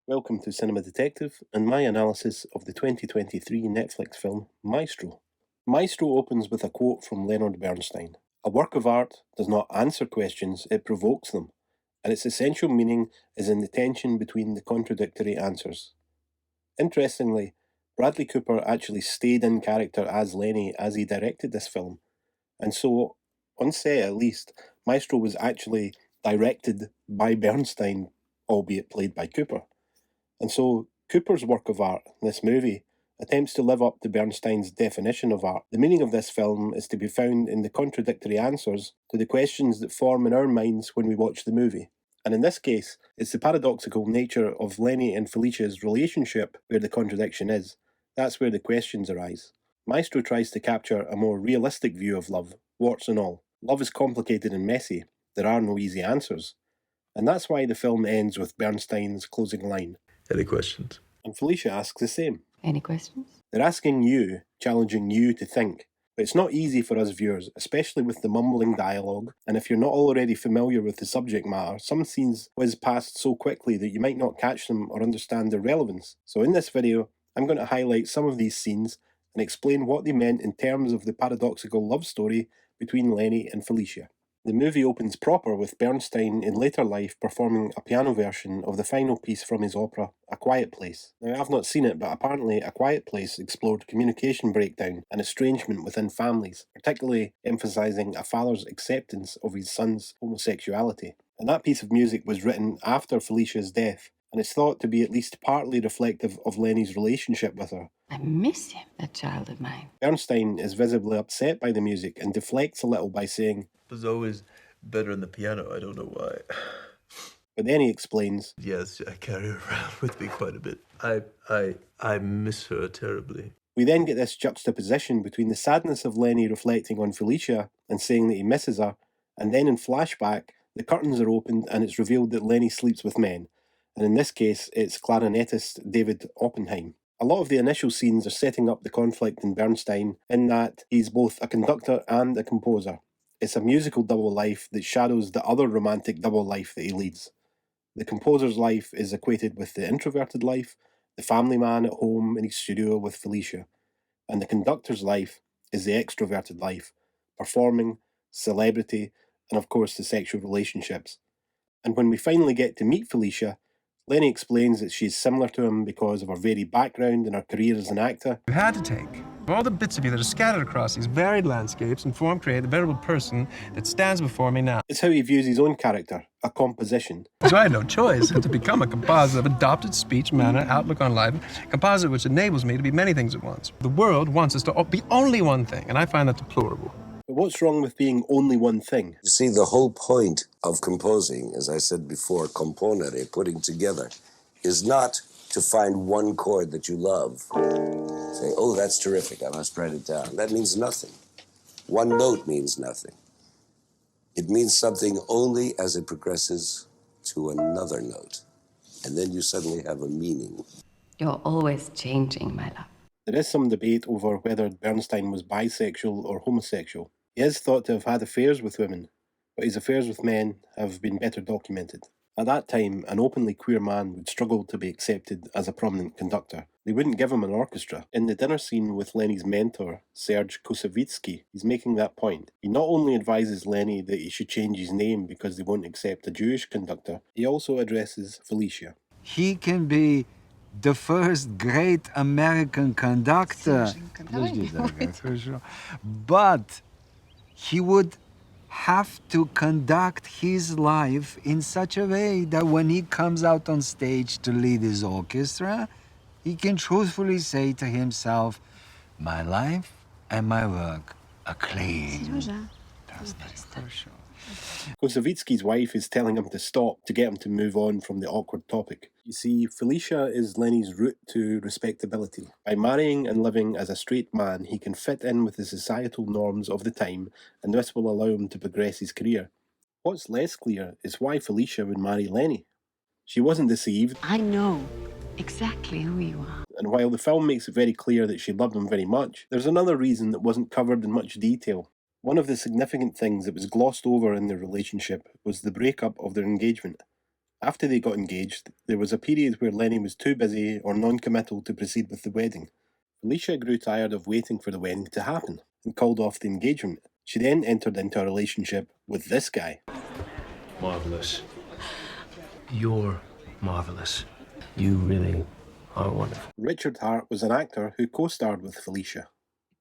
Welcome to Cinema Detective and my analysis of the 2023 Netflix film Maestro. Maestro opens with a quote from Leonard Bernstein. A work of art does not answer questions, it provokes them, and its essential meaning is in the tension between the contradictory answers. Interestingly, Bradley Cooper actually stayed in character as Lenny as he directed this film, and so, on set at least, Maestro was actually directed by Bernstein, albeit played by Cooper. And so Cooper's work of art, this movie, attempts to live up to Bernstein's definition of art. The meaning of this film is to be found in the contradictory answers to the questions that form in our minds when we watch the movie. And in this case, it's the paradoxical nature of Lenny and Felicia's relationship where the contradiction is. That's where the questions arise. Maestro tries to capture a more realistic view of love, warts and all. Love is complicated and messy. There are no easy answers. And that's why the film ends with Bernstein's closing line. Any questions? And Felicia asks the same. Any questions? They're asking you, challenging you to think. But it's not easy for us viewers, especially with the mumbling dialogue, and if you're not already familiar with the subject matter, some scenes whiz past so quickly that you might not catch them or understand their relevance. So in this video, I'm going to highlight some of these scenes and explain what they meant in terms of the paradoxical love story between Lenny and Felicia. The movie opens proper with Bernstein in later life performing a piano version of the final piece from his opera, A Quiet Place. Now, I've not seen it, but apparently A Quiet Place explored communication breakdown and estrangement within families, particularly emphasising a father's acceptance of his son's homosexuality. And that piece of music was written after Felicia's death, and it's thought to be at least partly reflective of Lenny's relationship with her. I miss him, that child of mine. Bernstein is visibly upset by the music and deflects a little by saying, It was always better on the piano, I don't know why. But then he explains, Yes, I carry her around with me quite a bit. I miss her terribly. We then get this juxtaposition between the sadness of Lenny reflecting on Felicia and saying that he misses her, and then in flashback, the curtains are opened and it's revealed that Lenny sleeps with men, and in this case, it's clarinetist David Oppenheim. A lot of the initial scenes are setting up the conflict in Bernstein in that he's both a conductor and a composer. It's a musical double life that shadows the other romantic double life that he leads. The composer's life is equated with the introverted life, the family man at home in his studio with Felicia, and the conductor's life is the extroverted life, performing, celebrity, and of course the sexual relationships. And when we finally get to meet Felicia, Lenny explains that she's similar to him because of her varied background and her career as an actor. You had to take all the bits of you that are scattered across these varied landscapes and create the veritable person that stands before me now. It's how he views his own character, a composition. So I had no choice but to become a composite of adopted speech, manner, outlook on life, a composite which enables me to be many things at once. The world wants us to be only one thing, and I find that deplorable. But what's wrong with being only one thing? You see, the whole point of composing, as I said before, componere, putting together, is not to find one chord that you love. Say, oh, that's terrific, I must write it down. That means nothing. One note means nothing. It means something only as it progresses to another note. And then you suddenly have a meaning. You're always changing, my love. There is some debate over whether Bernstein was bisexual or homosexual. He is thought to have had affairs with women, but his affairs with men have been better documented. At that time, an openly queer man would struggle to be accepted as a prominent conductor. They wouldn't give him an orchestra. In the dinner scene with Lenny's mentor, Serge Koussevitzky, he's making that point. He not only advises Lenny that he should change his name because they won't accept a Jewish conductor, he also addresses Felicia. He can be the first great American conductor, but he would have to conduct his life in such a way that when he comes out on stage to lead his orchestra, he can truthfully say to himself, my life and my work are clean. Koussevitzky's wife is telling him to stop to get him to move on from the awkward topic. You see, Felicia is Lenny's route to respectability. By marrying and living as a straight man, he can fit in with the societal norms of the time, and this will allow him to progress his career. What's less clear is why Felicia would marry Lenny. She wasn't deceived. I know exactly who you are. And while the film makes it very clear that she loved him very much, there's another reason that wasn't covered in much detail. One of the significant things that was glossed over in their relationship was the breakup of their engagement. After they got engaged, there was a period where Lenny was too busy or non-committal to proceed with the wedding. Felicia grew tired of waiting for the wedding to happen and called off the engagement. She then entered into a relationship with this guy. Marvelous. You're marvelous. You really are wonderful. Richard Hart was an actor who co-starred with Felicia.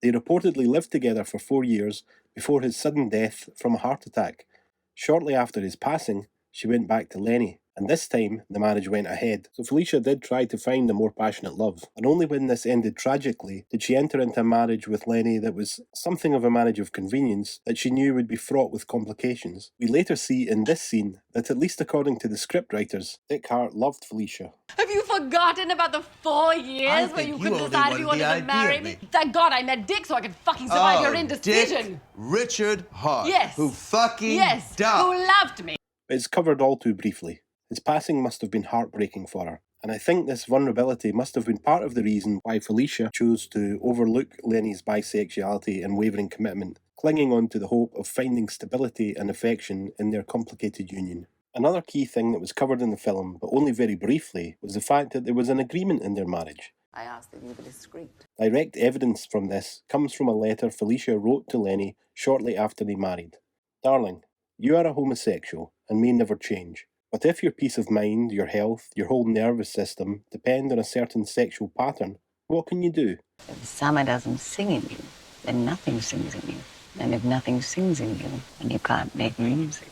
They reportedly lived together for 4 years before his sudden death from a heart attack. Shortly after his passing, she went back to Lenny, and this time the marriage went ahead. So Felicia did try to find a more passionate love, and only when this ended tragically did she enter into a marriage with Lenny that was something of a marriage of convenience that she knew would be fraught with complications. We later see in this scene that, at least according to the scriptwriters, Dick Hart loved Felicia. Have you forgotten about the 4 years where you couldn't decide if you wanted to marry me? Thank God I met Dick so I could fucking survive your indecision. Dick Richard Hart. Yes. Who fucking Yes. died. Who loved me. But it's covered all too briefly. His passing must have been heartbreaking for her, and I think this vulnerability must have been part of the reason why Felicia chose to overlook Lenny's bisexuality and wavering commitment, clinging on to the hope of finding stability and affection in their complicated union. Another key thing that was covered in the film, but only very briefly, was the fact that there was an agreement in their marriage. I asked that you be discreet. Direct evidence from this comes from a letter Felicia wrote to Lenny shortly after they married. "Darling, you are a homosexual and may never change. But if your peace of mind, your health, your whole nervous system depend on a certain sexual pattern, what can you do?" If the summer doesn't sing in you, then nothing sings in you. And if nothing sings in you, then you can't make music.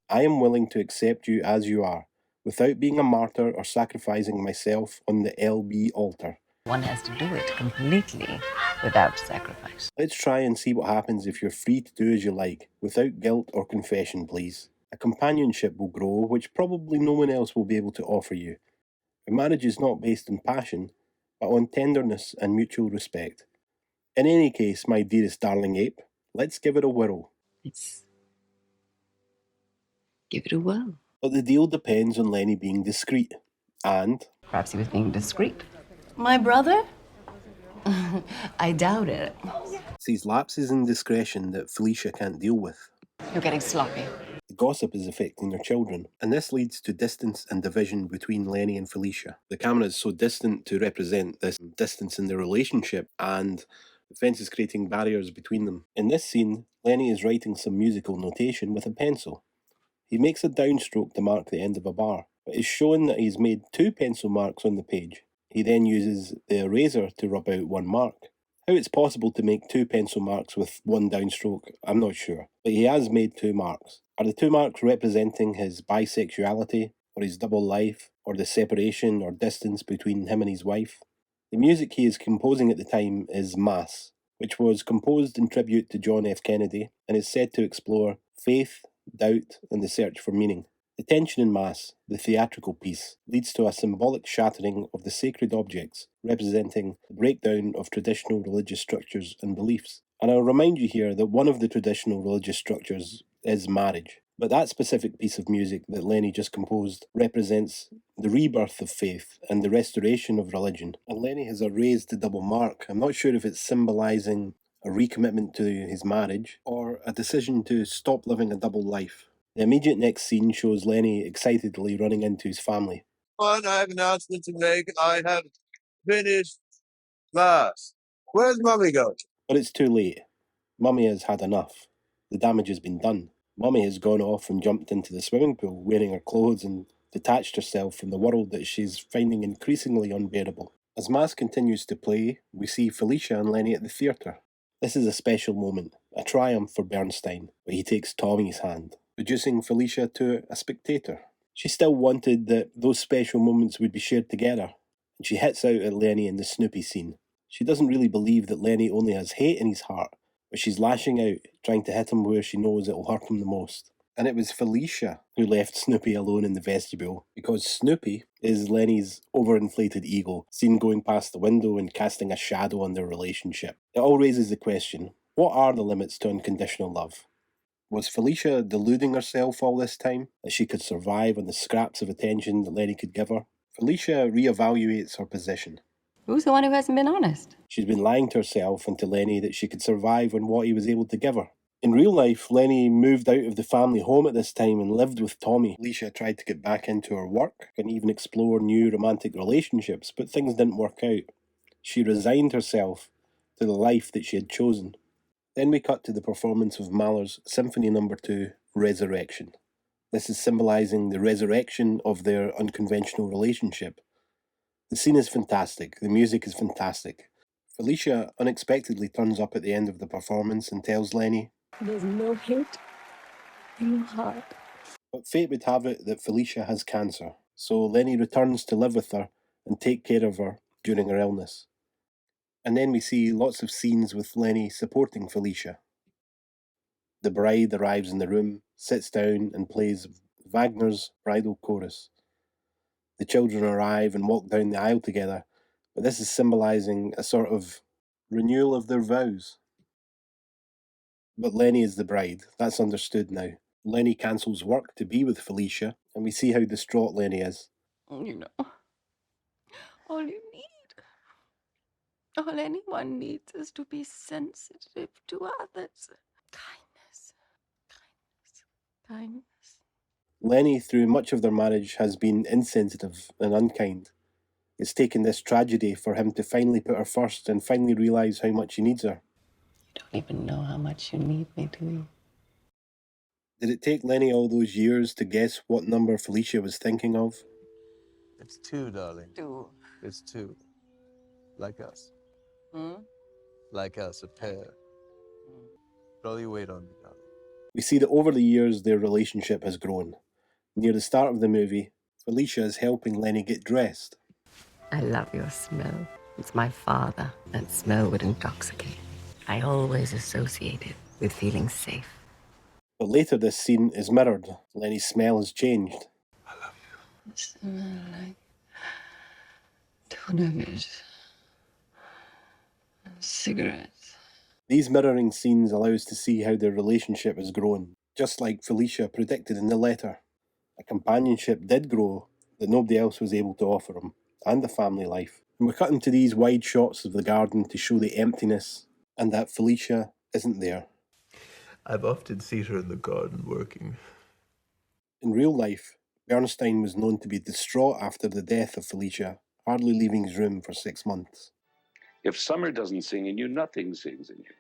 "I am willing to accept you as you are, without being a martyr or sacrificing myself on the LB altar. One has to do it completely without sacrifice. Let's try and see what happens if you're free to do as you like, without guilt or confession, please. A companionship will grow which probably no one else will be able to offer you. A marriage is not based on passion, but on tenderness and mutual respect. In any case, my dearest darling ape, let's give it a whirl." Let's give it a whirl. But the deal depends on Lenny being discreet, and Perhaps he was being discreet. My brother? I doubt it. it's these lapses in discretion that Felicia can't deal with. You're getting sloppy. The gossip is affecting their children, and this leads to distance and division between Lenny and Felicia. The camera is so distant to represent this distance in their relationship, and the fence is creating barriers between them. In this scene, Lenny is writing some musical notation with a pencil. He makes a downstroke to mark the end of a bar, but is shown that he's made 2 pencil marks on the page. He then uses the eraser to rub out 1 mark. How it's possible to make 2 pencil marks with 1 downstroke, I'm not sure, but he has made 2 marks. Are the 2 marks representing his bisexuality, or his double life, or the separation or distance between him and his wife? The music he is composing at the time is Mass, which was composed in tribute to John F. Kennedy and is said to explore faith, doubt, and the search for meaning. The tension in Mass, the theatrical piece, leads to a symbolic shattering of the sacred objects, representing the breakdown of traditional religious structures and beliefs. And I'll remind you here that one of the traditional religious structures is marriage. But that specific piece of music that Lenny just composed represents the rebirth of faith and the restoration of religion. And Lenny has erased the double mark. I'm not sure if it's symbolising a recommitment to his marriage or a decision to stop living a double life. The immediate next scene shows Lenny excitedly running into his family. I have an announcement to make. I have finished Mass. Where's Mummy going? But it's too late. Mummy has had enough. The damage has been done. Mummy has gone off and jumped into the swimming pool wearing her clothes and detached herself from the world that she's finding increasingly unbearable. As Mass continues to play, we see Felicia and Lenny at the theatre. This is a special moment, a triumph for Bernstein, but he takes Tommy's hand, reducing Felicia to a spectator. She still wanted that those special moments would be shared together, and she hits out at Lenny in the Snoopy scene. She doesn't really believe that Lenny only has hate in his heart, but she's lashing out, trying to hit him where she knows it'll hurt him the most. And it was Felicia who left Snoopy alone in the vestibule, because Snoopy is Lenny's overinflated ego, seen going past the window and casting a shadow on their relationship. It all raises the question, what are the limits to unconditional love? Was Felicia deluding herself all this time, that she could survive on the scraps of attention that Lenny could give her? Felicia reevaluates her position. Who's the one who hasn't been honest? She's been lying to herself and to Lenny that she could survive on what he was able to give her. In real life, Lenny moved out of the family home at this time and lived with Tommy. Felicia tried to get back into her work and even explore new romantic relationships, but things didn't work out. She resigned herself to the life that she had chosen. Then we cut to the performance of Mahler's Symphony No. 2, Resurrection. This is symbolising the resurrection of their unconventional relationship. The scene is fantastic, the music is fantastic. Felicia unexpectedly turns up at the end of the performance and tells Lenny, There's no hate in your heart. but fate would have it that Felicia has cancer, so Lenny returns to live with her and take care of her during her illness. And then we see lots of scenes with Lenny supporting Felicia. The bride arrives in the room, sits down and plays Wagner's bridal chorus. The children arrive and walk down the aisle together, but this is symbolising a sort of renewal of their vows. But Lenny is the bride, that's understood now. Lenny cancels work to be with Felicia, and we see how distraught Lenny is. You know, all you need, all anyone needs is to be sensitive to others. Kindness, kindness, kindness. Lenny, through much of their marriage, has been insensitive and unkind. It's taken this tragedy for him to finally put her first and finally realise how much he needs her. You don't even know how much you need me, do you? Did it take Lenny all those years to guess what number Felicia was thinking of? It's 2, darling. 2. It's 2. Like us. Hmm? Like us, a pair. Throw your weight on me, darling. We see that over the years their relationship has grown. Near the start of the movie, Felicia is helping Lenny get dressed. I love your smell. It's my father. That smell would intoxicate. I always associate it with feeling safe. But later this scene is mirrored. Lenny's smell has changed. I love you. It smells like donuts and cigarettes. These mirroring scenes allow us to see how their relationship has grown, just like Felicia predicted in the letter. A companionship did grow that nobody else was able to offer him, and a family life. And we're cutting to these wide shots of the garden to show the emptiness and that Felicia isn't there. I've often seen her in the garden working. In real life, Bernstein was known to be distraught after the death of Felicia, hardly leaving his room for 6 months. If summer doesn't sing in you, nothing sings in you.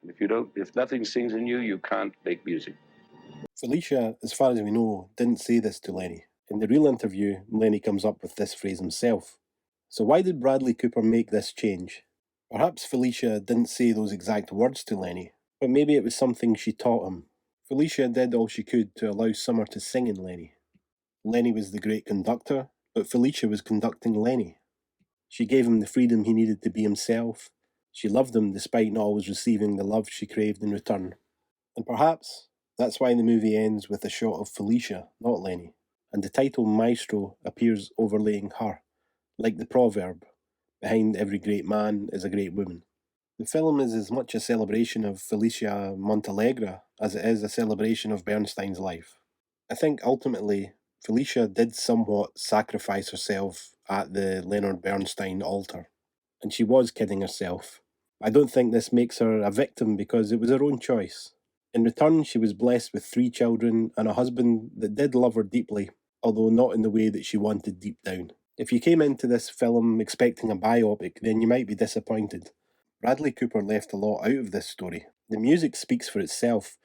And if nothing sings in you, you can't make music. Felicia, as far as we know, didn't say this to Lenny. In the real interview, Lenny comes up with this phrase himself. So why did Bradley Cooper make this change? Perhaps Felicia didn't say those exact words to Lenny, but maybe it was something she taught him. Felicia did all she could to allow Summer to sing in Lenny. Lenny was the great conductor, but Felicia was conducting Lenny. She gave him the freedom he needed to be himself. She loved him despite not always receiving the love she craved in return. And perhaps that's why the movie ends with a shot of Felicia, not Lenny, and the title Maestro appears overlaying her, like the proverb, behind every great man is a great woman. The film is as much a celebration of Felicia Montallegre as it is a celebration of Bernstein's life. I think ultimately Felicia did somewhat sacrifice herself at the Leonard Bernstein altar, and she was kidding herself. I don't think this makes her a victim because it was her own choice. In return, she was blessed with 3 children and a husband that did love her deeply, although not in the way that she wanted deep down. If you came into this film expecting a biopic, then you might be disappointed. Bradley Cooper left a lot out of this story. The music speaks for itself,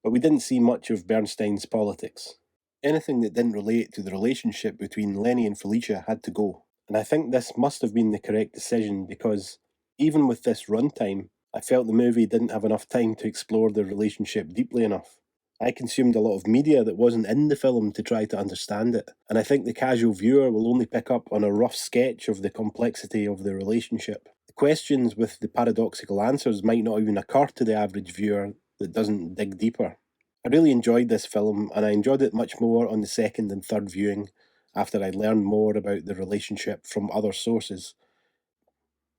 but we didn't see much of Bernstein's politics. Anything that didn't relate to the relationship between Lenny and Felicia had to go. And I think this must have been the correct decision because, even with this runtime, I felt the movie didn't have enough time to explore their relationship deeply enough. I consumed a lot of media that wasn't in the film to try to understand it, and I think the casual viewer will only pick up on a rough sketch of the complexity of the relationship. The questions with the paradoxical answers might not even occur to the average viewer that doesn't dig deeper. I really enjoyed this film, and I enjoyed it much more on the second and third viewing after I learned more about the relationship from other sources.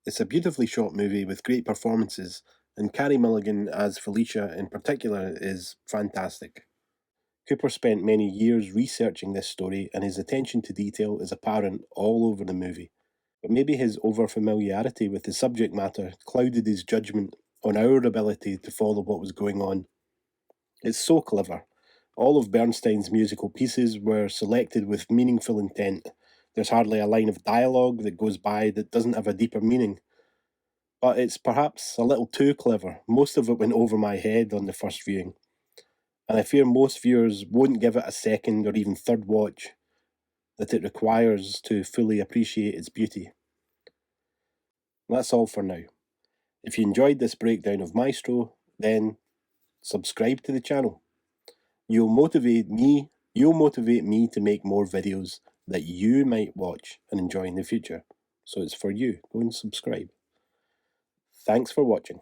It's a beautifully shot movie with great performances, and Carey Mulligan as Felicia in particular is fantastic. Cooper spent many years researching this story, and his attention to detail is apparent all over the movie. But maybe his over-familiarity with the subject matter clouded his judgment on our ability to follow what was going on. It's so clever. All of Bernstein's musical pieces were selected with meaningful intent. There's hardly a line of dialogue that goes by that doesn't have a deeper meaning. But it's perhaps a little too clever. Most of it went over my head on the first viewing. And I fear most viewers won't give it a second or even third watch that it requires to fully appreciate its beauty. That's all for now. If you enjoyed this breakdown of Maestro, then subscribe to the channel. You'll motivate me to make more videos that you might watch and enjoy in the future. So it's for you. Go and subscribe. Thanks for watching.